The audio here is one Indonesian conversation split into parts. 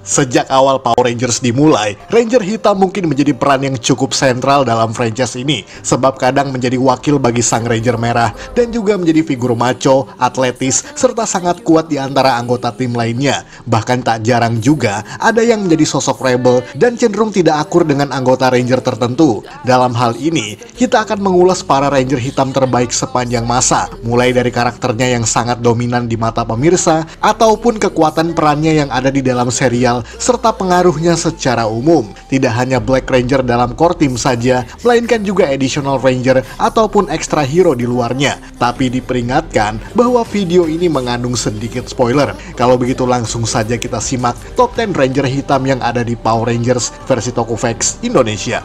Sejak awal Power Rangers dimulai, Ranger Hitam mungkin menjadi peran yang cukup sentral dalam franchise ini, sebab kadang menjadi wakil bagi sang Ranger Merah dan juga menjadi figur macho, atletis, serta sangat kuat di antara anggota tim lainnya. Bahkan tak jarang juga ada yang menjadi sosok rebel dan cenderung tidak akur dengan anggota Ranger tertentu. Dalam hal ini, kita akan mengulas para Ranger Hitam terbaik sepanjang masa, mulai dari karakternya yang sangat dominan di mata pemirsa, ataupun kekuatan perannya yang ada di dalam serial, serta pengaruhnya secara umum. Tidak hanya Black Ranger dalam core team saja, melainkan juga additional Ranger ataupun extra hero di luarnya. Tapi diperingatkan bahwa video ini mengandung sedikit spoiler. Kalau begitu langsung saja kita simak top 10 Ranger Hitam yang ada di Power Rangers versi Tokuvex Indonesia.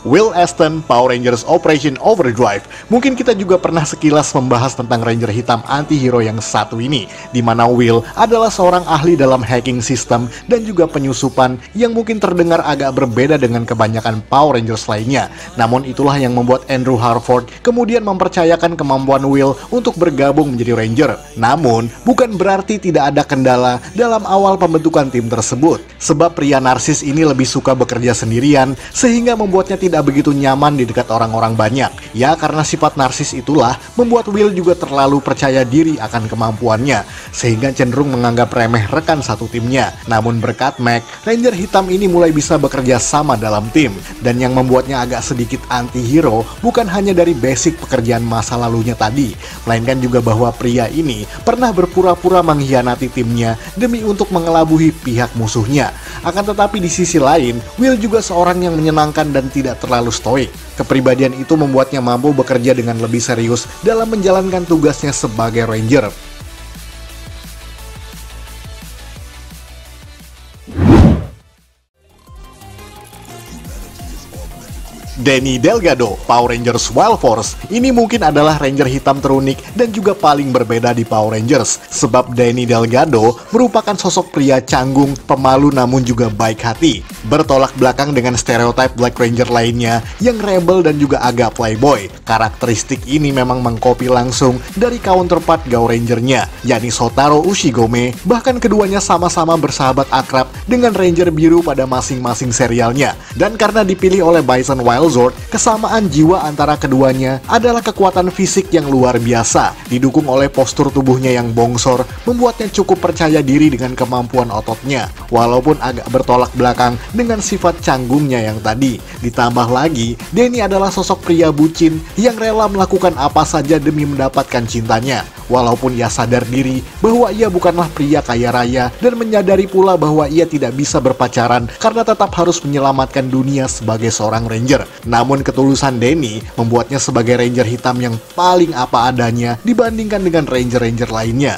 Will Aston, Power Rangers Operation Overdrive. Mungkin kita juga pernah sekilas membahas tentang Ranger Hitam anti-hero yang satu ini, di mana Will adalah seorang ahli dalam hacking sistem dan juga penyusupan yang mungkin terdengar agak berbeda dengan kebanyakan Power Rangers lainnya. Namun itulah yang membuat Andrew Harford kemudian mempercayakan kemampuan Will untuk bergabung menjadi Ranger. Namun, bukan berarti tidak ada kendala dalam awal pembentukan tim tersebut, sebab pria narsis ini lebih suka bekerja sendirian, sehingga membuatnya tidak begitu nyaman di dekat orang-orang banyak. Ya, karena sifat narsis itulah membuat Will juga terlalu percaya diri akan kemampuannya, sehingga cenderung menganggap remeh rekan satu timnya. Namun berkat Mac, Ranger Hitam ini mulai bisa bekerja sama dalam tim, dan yang membuatnya agak sedikit anti-hero bukan hanya dari basic pekerjaan masa lalunya tadi, melainkan juga bahwa pria ini pernah berpura-pura mengkhianati timnya demi untuk mengelabuhi pihak musuhnya. Akan tetapi di sisi lain, Will juga seorang yang menyenangkan dan tidak terlalu stoik. Kepribadian itu membuatnya mampu bekerja dengan lebih serius dalam menjalankan tugasnya sebagai Ranger. Danny Delgado, Power Rangers Wild Force. Ini mungkin adalah Ranger Hitam terunik dan juga paling berbeda di Power Rangers, sebab Danny Delgado merupakan sosok pria canggung, pemalu namun juga baik hati, bertolak belakang dengan stereotip Black Ranger lainnya yang rebel dan juga agak playboy. Karakteristik ini memang mengkopi langsung dari counterpart Gao Ranger-nya, yakni Shotaro Ushigome. Bahkan keduanya sama-sama bersahabat akrab dengan Ranger biru pada masing-masing serialnya. Dan karena dipilih oleh Bison Wildzord, kesamaan jiwa antara keduanya adalah kekuatan fisik yang luar biasa, didukung oleh postur tubuhnya yang bongsor, membuatnya cukup percaya diri dengan kemampuan ototnya, walaupun agak bertolak belakang dengan sifat canggungnya yang tadi. Ditambah lagi, Danny adalah sosok pria bucin yang rela melakukan apa saja demi mendapatkan cintanya, walaupun ia sadar diri bahwa ia bukanlah pria kaya raya dan menyadari pula bahwa ia tidak bisa berpacaran karena tetap harus menyelamatkan dunia sebagai seorang Ranger. Namun ketulusan Danny membuatnya sebagai Ranger Hitam yang paling apa adanya dibandingkan dengan Ranger-Ranger lainnya.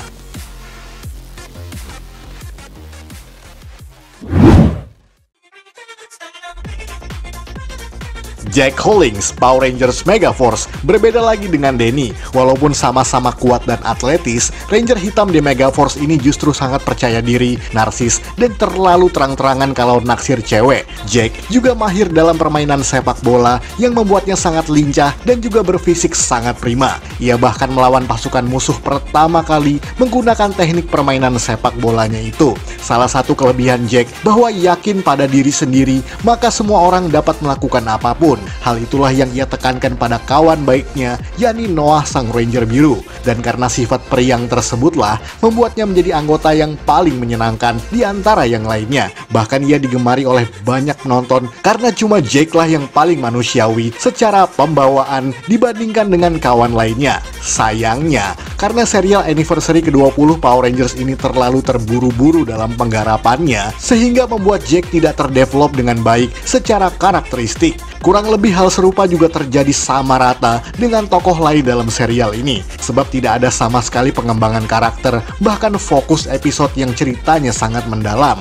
Jack Hollings, Power Rangers Megaforce. Berbeda lagi dengan Danny, walaupun sama-sama kuat dan atletis, Ranger Hitam di Megaforce ini justru sangat percaya diri, narsis, dan terlalu terang-terangan kalau naksir cewek. Jack juga mahir dalam permainan sepak bola yang membuatnya sangat lincah dan juga berfisik sangat prima. Ia bahkan melawan pasukan musuh pertama kali menggunakan teknik permainan sepak bolanya itu. Salah satu kelebihan Jack bahwa yakin pada diri sendiri, maka semua orang dapat melakukan apapun. Hal itulah yang ia tekankan pada kawan baiknya, yakni Noah sang Ranger biru. Dan karena sifat periang tersebutlah membuatnya menjadi anggota yang paling menyenangkan di antara yang lainnya. Bahkan ia digemari oleh banyak penonton karena cuma Jake lah yang paling manusiawi secara pembawaan dibandingkan dengan kawan lainnya. Sayangnya, karena serial anniversary ke-20 Power Rangers ini terlalu terburu-buru dalam penggarapannya, sehingga membuat Jake tidak terdevelop dengan baik secara karakteristik. Kurang lebih hal serupa juga terjadi sama rata dengan tokoh lain dalam serial ini, sebab tidak ada sama sekali pengembangan karakter, bahkan fokus episode yang ceritanya sangat mendalam.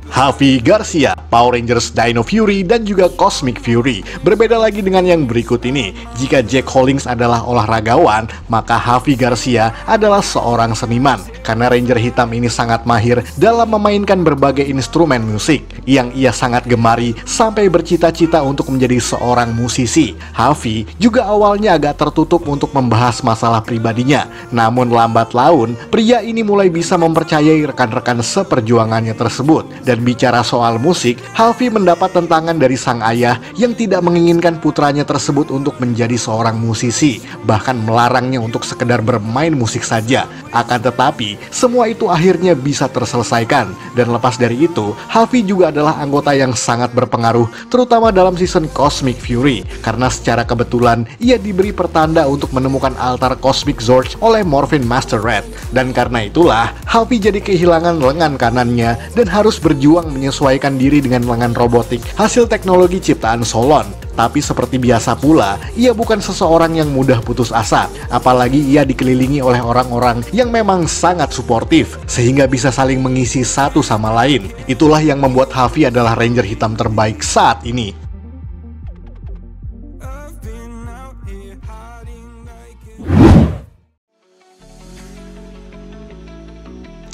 Javi Garcia, Power Rangers Dino Fury dan juga Cosmic Fury. Berbeda lagi dengan yang berikut ini. Jika Jack Hollings adalah olahragawan, maka Javi Garcia adalah seorang seniman. Karena Ranger hitam ini sangat mahir dalam memainkan berbagai instrumen musik yang ia sangat gemari sampai bercita-cita untuk menjadi seorang musisi. Javi juga awalnya agak tertutup untuk membahas masalah pribadinya. Namun lambat laun, pria ini mulai bisa mempercayai rekan-rekan seperjuangannya tersebut. Dan bicara soal musik, Javi mendapat tentangan dari sang ayah yang tidak menginginkan putranya tersebut untuk menjadi seorang musisi, bahkan melarangnya untuk sekedar bermain musik saja. Akan tetapi, semua itu akhirnya bisa terselesaikan. Dan lepas dari itu, Javi juga adalah anggota yang sangat berpengaruh, terutama dalam season Cosmic Fury, karena secara kebetulan ia diberi pertanda untuk menemukan altar Cosmic Zorge oleh Morphin Master Red. Dan karena itulah, Javi jadi kehilangan lengan kanannya dan harus berjuang menyesuaikan diri dengan lengan robotik hasil teknologi ciptaan Solon. Tapi seperti biasa pula, ia bukan seseorang yang mudah putus asa. Apalagi ia dikelilingi oleh orang-orang yang memang sangat suportif, sehingga bisa saling mengisi satu sama lain. Itulah yang membuat Javi adalah Ranger hitam terbaik saat ini.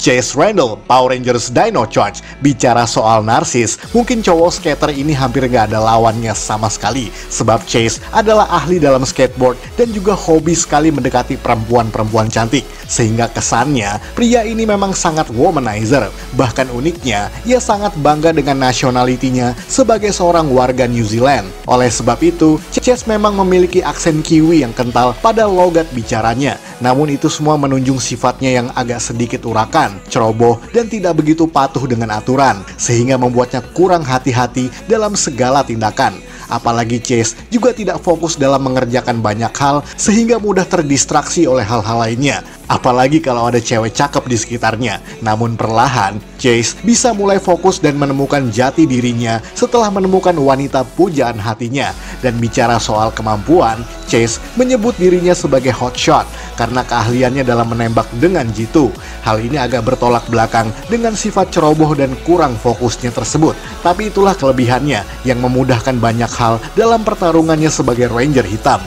Chase Randall, Power Rangers Dino Charge. Bicara soal narsis, mungkin cowok skater ini hampir gak ada lawannya sama sekali. Sebab Chase adalah ahli dalam skateboard dan juga hobi sekali mendekati perempuan-perempuan cantik. Sehingga kesannya, pria ini memang sangat womanizer. Bahkan uniknya, ia sangat bangga dengan nationality-nya sebagai seorang warga New Zealand. Oleh sebab itu, Chase memang memiliki aksen Kiwi yang kental pada logat bicaranya. Namun itu semua menunjung sifatnya yang agak sedikit urakan, ceroboh, dan tidak begitu patuh dengan aturan, sehingga membuatnya kurang hati-hati dalam segala tindakan. Apalagi Chase juga tidak fokus dalam mengerjakan banyak hal, sehingga mudah terdistraksi oleh hal-hal lainnya. Apalagi kalau ada cewek cakep di sekitarnya. Namun perlahan, Chase bisa mulai fokus dan menemukan jati dirinya setelah menemukan wanita pujaan hatinya. Dan bicara soal kemampuan, Chase menyebut dirinya sebagai hotshot karena keahliannya dalam menembak dengan jitu. Hal ini agak bertolak belakang dengan sifat ceroboh dan kurang fokusnya tersebut. Tapi itulah kelebihannya yang memudahkan banyak hal dalam pertarungannya sebagai Ranger hitam.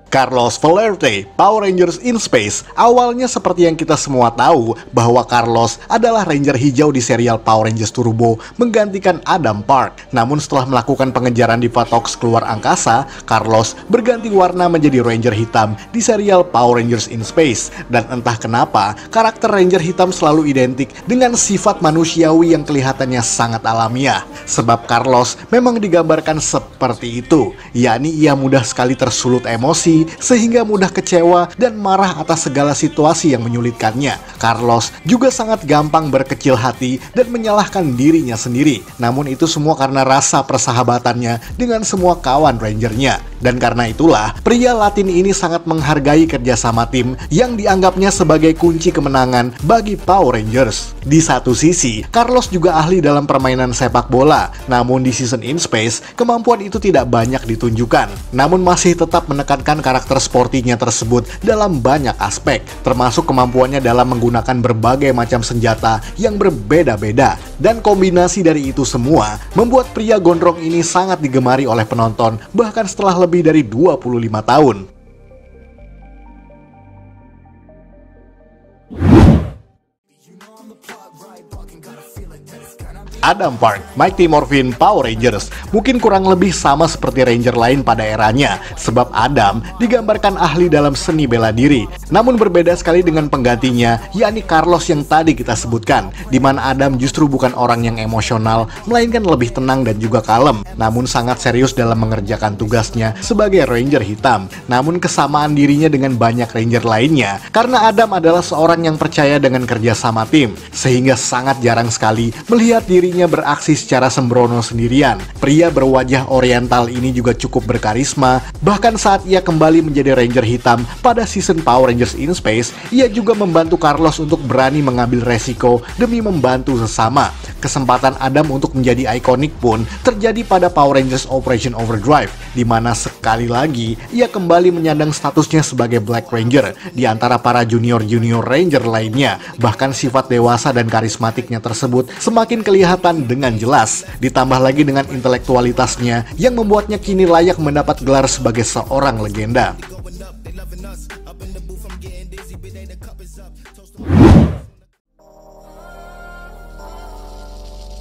Carlos Valverde, Power Rangers in Space. Awalnya seperti yang kita semua tahu bahwa Carlos adalah Ranger hijau di serial Power Rangers Turbo menggantikan Adam Park. Namun setelah melakukan pengejaran di Vatox keluar angkasa, Carlos berganti warna menjadi Ranger hitam di serial Power Rangers in Space. Dan entah kenapa, karakter Ranger hitam selalu identik dengan sifat manusiawi yang kelihatannya sangat alamiah. Sebab Carlos memang digambarkan seperti itu, yakni ia mudah sekali tersulut emosi, sehingga mudah kecewa dan marah atas segala situasi yang menyulitkannya. Carlos juga sangat gampang berkecil hati dan menyalahkan dirinya sendiri. Namun itu semua karena rasa persahabatannya dengan semua kawan Rangernya. Dan karena itulah, pria Latin ini sangat menghargai kerjasama tim yang dianggapnya sebagai kunci kemenangan bagi Power Rangers. Di satu sisi, Carlos juga ahli dalam permainan sepak bola. Namun di season In Space, kemampuan itu tidak banyak ditunjukkan. Namun masih tetap menekankan karakter sportinya tersebut dalam banyak aspek, termasuk kemampuannya dalam menggunakan berbagai macam senjata yang berbeda-beda. Dan kombinasi dari itu semua membuat pria gondrong ini sangat digemari oleh penonton bahkan setelah lebih dari 25 tahun. Adam Park, Mighty Morphin Power Rangers. Mungkin kurang lebih sama seperti Ranger lain pada eranya, sebab Adam digambarkan ahli dalam seni bela diri. Namun berbeda sekali dengan penggantinya, yakni Carlos yang tadi kita sebutkan, di mana Adam justru bukan orang yang emosional, melainkan lebih tenang dan juga kalem, namun sangat serius dalam mengerjakan tugasnya sebagai Ranger hitam. Namun kesamaan dirinya dengan banyak Ranger lainnya, karena Adam adalah seorang yang percaya dengan kerja sama tim, sehingga sangat jarang sekali melihat dirinya membuatnya beraksi secara sembrono sendirian. Pria berwajah oriental ini juga cukup berkarisma, bahkan saat ia kembali menjadi Ranger hitam pada season Power Rangers in Space, ia juga membantu Carlos untuk berani mengambil resiko demi membantu sesama. Kesempatan Adam untuk menjadi ikonik pun terjadi pada Power Rangers Operation Overdrive, di mana sekali lagi ia kembali menyandang statusnya sebagai Black Ranger di antara para junior Ranger lainnya. Bahkan sifat dewasa dan karismatiknya tersebut semakin kelihatan dengan jelas, ditambah lagi dengan intelektualitasnya yang membuatnya kini layak mendapat gelar sebagai seorang legenda.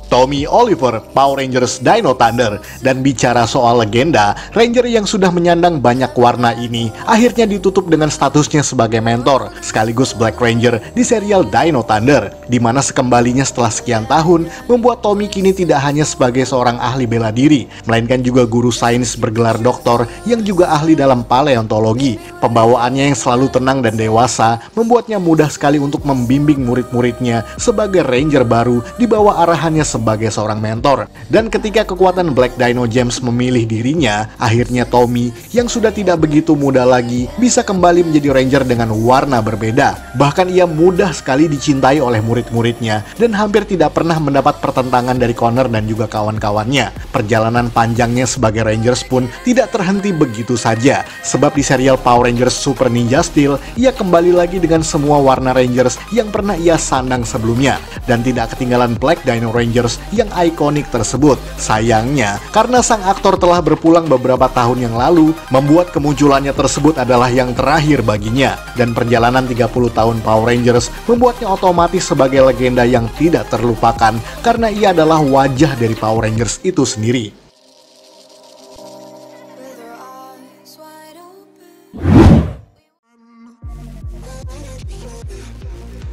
Tommy Oliver, Power Rangers Dino Thunder. Dan bicara soal legenda, Ranger yang sudah menyandang banyak warna ini akhirnya ditutup dengan statusnya sebagai mentor sekaligus Black Ranger di serial Dino Thunder, di mana sekembalinya setelah sekian tahun membuat Tommy kini tidak hanya sebagai seorang ahli bela diri, melainkan juga guru sains bergelar doktor yang juga ahli dalam paleontologi. Pembawaannya yang selalu tenang dan dewasa membuatnya mudah sekali untuk membimbing murid-muridnya sebagai Ranger baru di bawah arahannya sebagai seorang mentor. Dan ketika kekuatan Black Dino James memilih dirinya, akhirnya Tommy yang sudah tidak begitu muda lagi bisa kembali menjadi Ranger dengan warna berbeda. Bahkan ia mudah sekali dicintai oleh murid-muridnya dan hampir tidak pernah mendapat pertentangan dari Connor dan juga kawan-kawannya. Perjalanan panjangnya sebagai Rangers pun tidak terhenti begitu saja, sebab di serial Power Rangers Super Ninja Steel ia kembali lagi dengan semua warna Rangers yang pernah ia sandang sebelumnya, dan tidak ketinggalan Black Dino Rangers yang ikonik tersebut. Sayangnya, karena sang aktor telah berpulang beberapa tahun yang lalu, membuat kemunculannya tersebut adalah yang terakhir baginya. Dan perjalanan 30 tahun Power Rangers membuatnya otomatis sebagai legenda yang tidak terlupakan karena ia adalah wajah dari Power Rangers itu sendiri.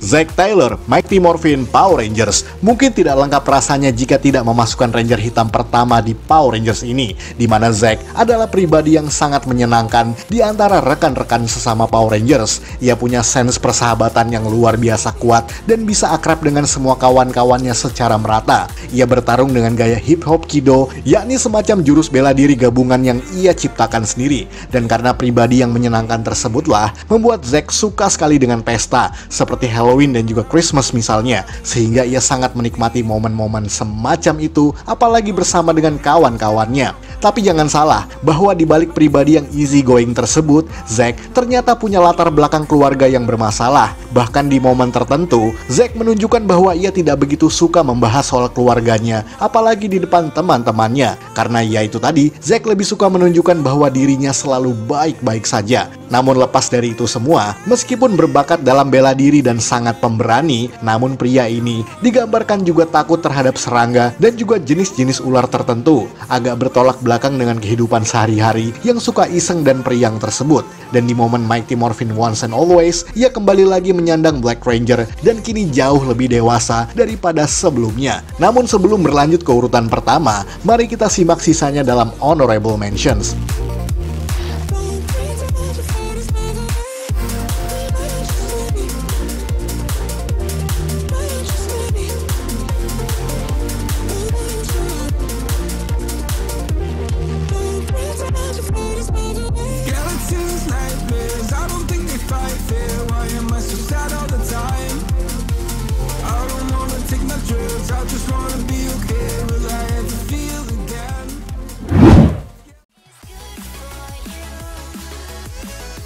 Zack Taylor, Mighty Morphin Power Rangers. Mungkin tidak lengkap rasanya jika tidak memasukkan Ranger hitam pertama di Power Rangers ini, di mana Zack adalah pribadi yang sangat menyenangkan di antara rekan-rekan sesama Power Rangers. Ia punya sense persahabatan yang luar biasa kuat dan bisa akrab dengan semua kawan-kawannya secara merata. Ia bertarung dengan gaya hip-hop kido, yakni semacam jurus bela diri gabungan yang ia ciptakan sendiri. Dan karena pribadi yang menyenangkan tersebutlah, membuat Zack suka sekali dengan pesta, seperti Halloween dan juga Christmas misalnya, sehingga ia sangat menikmati momen-momen semacam itu, apalagi bersama dengan kawan-kawannya. Tapi jangan salah, bahwa di balik pribadi yang easy going tersebut, Zack ternyata punya latar belakang keluarga yang bermasalah. Bahkan di momen tertentu, Zack menunjukkan bahwa ia tidak begitu suka membahas soal keluarganya, apalagi di depan teman-temannya. Karena ya itu tadi, Zack lebih suka menunjukkan bahwa dirinya selalu baik-baik saja. Namun lepas dari itu semua, meskipun berbakat dalam bela diri dan sangat pemberani, namun pria ini digambarkan juga takut terhadap serangga dan juga jenis-jenis ular tertentu, agak bertolak belakang dengan kehidupan sehari-hari yang suka iseng dan periang tersebut. Dan di momen Mighty Morphin Once and Always, ia kembali lagi menyandang Black Ranger dan kini jauh lebih dewasa daripada sebelumnya. Namun sebelum berlanjut ke urutan pertama, mari kita simak sisanya dalam Honorable Mentions.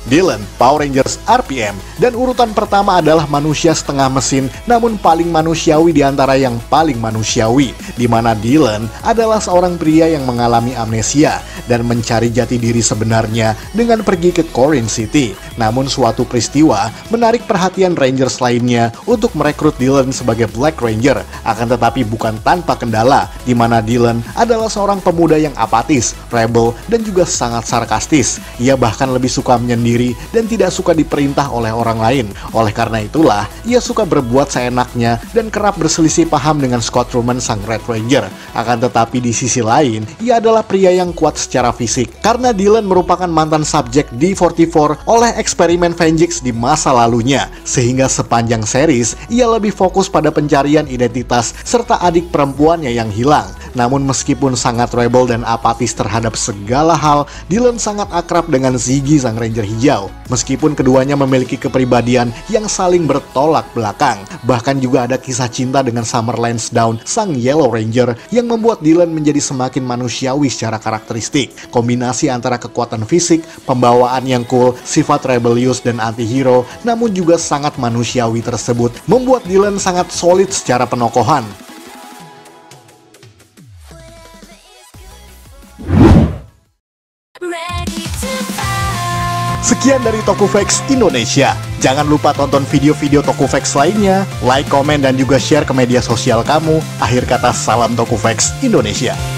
Dylan, Power Rangers RPM. Dan urutan pertama adalah manusia setengah mesin, namun paling manusiawi di antara yang paling manusiawi, di mana Dylan adalah seorang pria yang mengalami amnesia dan mencari jati diri sebenarnya dengan pergi ke Corin City. Namun suatu peristiwa menarik perhatian Rangers lainnya untuk merekrut Dylan sebagai Black Ranger, akan tetapi bukan tanpa kendala, di mana Dylan adalah seorang pemuda yang apatis, rebel, dan juga sangat sarkastis. Ia bahkan lebih suka menyendiri sendiri dan tidak suka diperintah oleh orang lain. Oleh karena itulah, ia suka berbuat seenaknya dan kerap berselisih paham dengan Scott Truman sang Red Ranger. Akan tetapi di sisi lain, ia adalah pria yang kuat secara fisik karena Dylan merupakan mantan subjek D44 oleh eksperimen Venjix di masa lalunya. Sehingga sepanjang series, ia lebih fokus pada pencarian identitas serta adik perempuannya yang hilang. Namun meskipun sangat rebel dan apatis terhadap segala hal, Dylan sangat akrab dengan Ziggy sang Ranger Hijau. Meskipun keduanya memiliki kepribadian yang saling bertolak belakang. Bahkan juga ada kisah cinta dengan Summer Lansdowne sang Yellow Ranger yang membuat Dylan menjadi semakin manusiawi secara karakteristik. Kombinasi antara kekuatan fisik, pembawaan yang cool, sifat rebellious dan anti-hero, namun juga sangat manusiawi tersebut membuat Dylan sangat solid secara penokohan. Sekian dari Tokufex Indonesia. Jangan lupa tonton video-video Tokufex lainnya, like, komen, dan juga share ke media sosial kamu. Akhir kata, salam Tokufex Indonesia.